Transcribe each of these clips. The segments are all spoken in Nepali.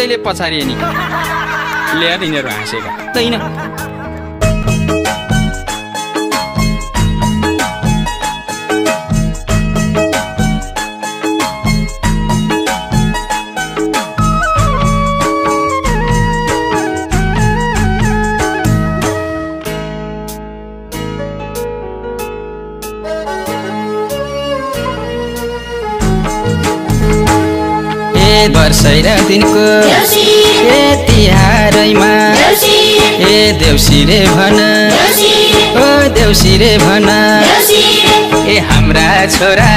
त्यसैले पछाडि नि लिएर यिनीहरू हाँसेका होइन। वर्षै र दिनको तिहारैमा देउसी रे भन ओ देउसी रे भन हाम्रा छोरा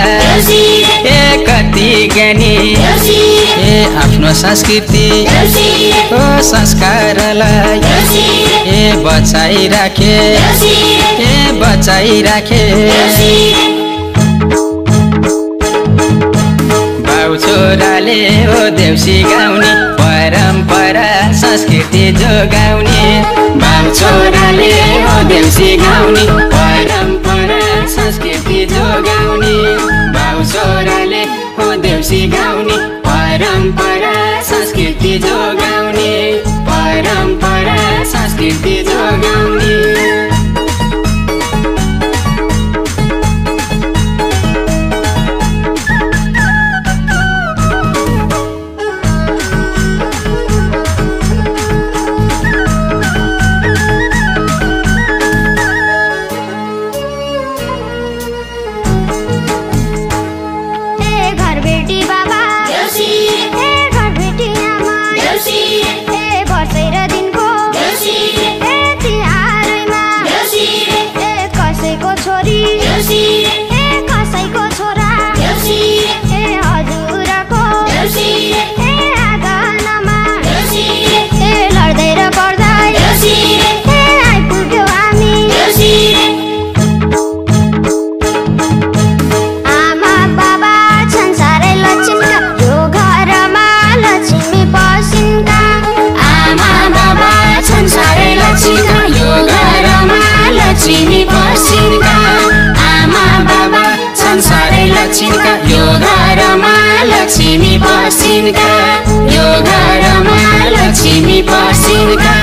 कति ज्ञानी आफ्नो संस्कृति ओ संस्कारलाई बचाइराखे छोराले ओ देउसी गाउने परम्परा संस्कृति जोगाउने बाउ छोराले ओ देउसी गाउने परम्परा संस्कृति जोगाउने बाउ छोराले ओ देउसी गाउने परम्परा संस्कृति जोगाउने परम्परा संस्कृति जोगाउने। यो घरमा लक्ष्मी बसिनका यो घरमा लक्ष्मी बसिनका।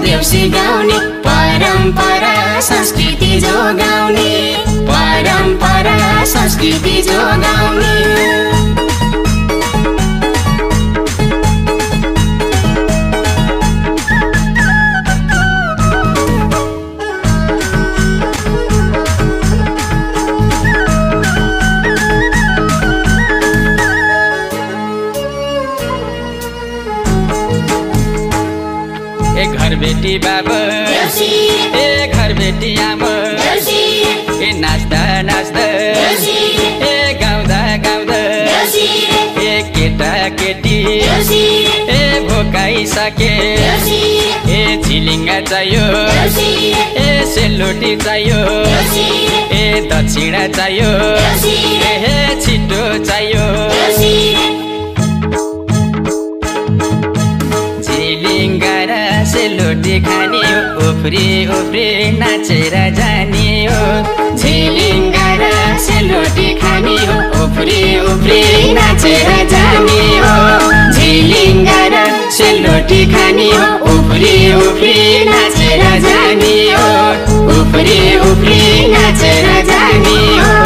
देउसी गाउने परम्परा संस्कृति जोगाउने परम्परा संस्कृति जोगाउने। घर बेटी बाबा घर बेटी आमा नाच्दा नाच्दा गाउँदा गाउँदा केटा केटी भोकाइसके झिलिङ्गा चाहियो सेलरोटी चाहियो दक्षिणा चाहियो छिटो चाहियो झिलिङ्गा र सेलरोटी खाने हो उफ्री उफ्री नाचेर जाने हो उफ्री उफ्री नाचेर जाने हो झिलिङ्गा र सेलरोटी खाने हो उफ्री उफ्री नाचेर जाने हो उफ्री उफ्री नाचेर जाने हो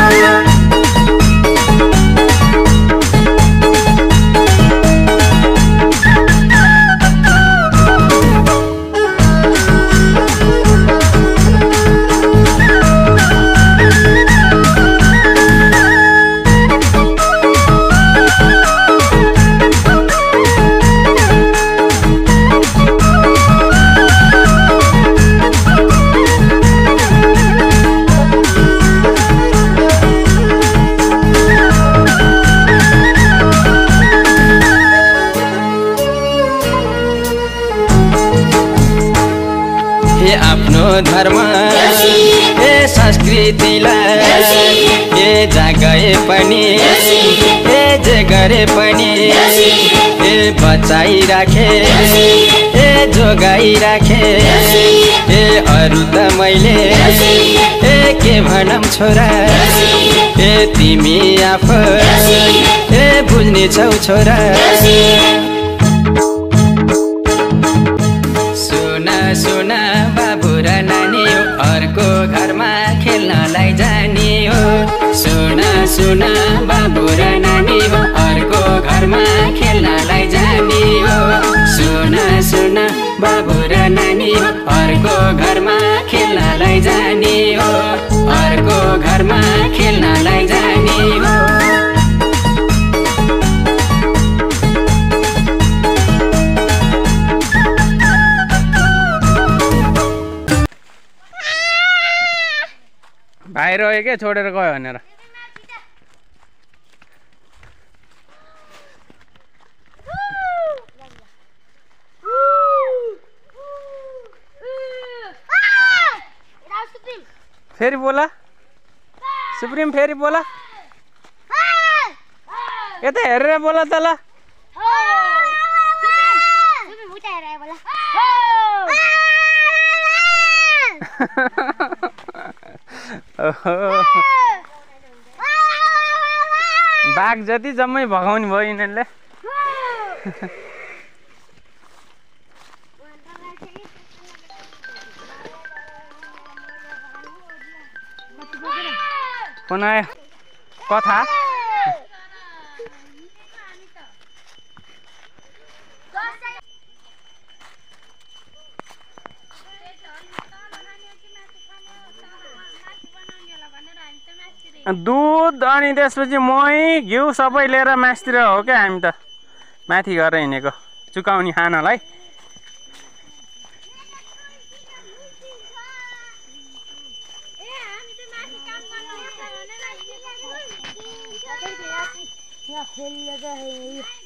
आफ्नो धर्म ए संस्कृतिलाई ए जागे पनि ए जे गरे पनि ए बचाइ राखे ए जोगाइ राखे ए अरु त मैले ए के भनम छोरा ए तिमी आफू ए बुझ्ने छौ छोरा सुना बाबु र नानी हो अर्को घरमा खेल्नलाई जाने हो सुना बाबु र नानी हो अर्को घरमा खेल्नलाई जाने हो सुना बाबु र नानी हो अर्को घरमा खेल्नलाई जाने हो अर्को घरमा खेल्नलाई जाने हो भाइ रह्यो के छोडेर गयो भनेर फेरि बोला सुप्रिम फेरि बोला यता हेरेर बोला त ल बाघ जति जम्मै भगाउने भयो यिनीहरूले कुन आयो कथा दुध अनि त्यसपछि मही घिउ सबै लिएर मासतिर हो क्या हामी त माथि गएर हिँडेको चुकाउने खानालाई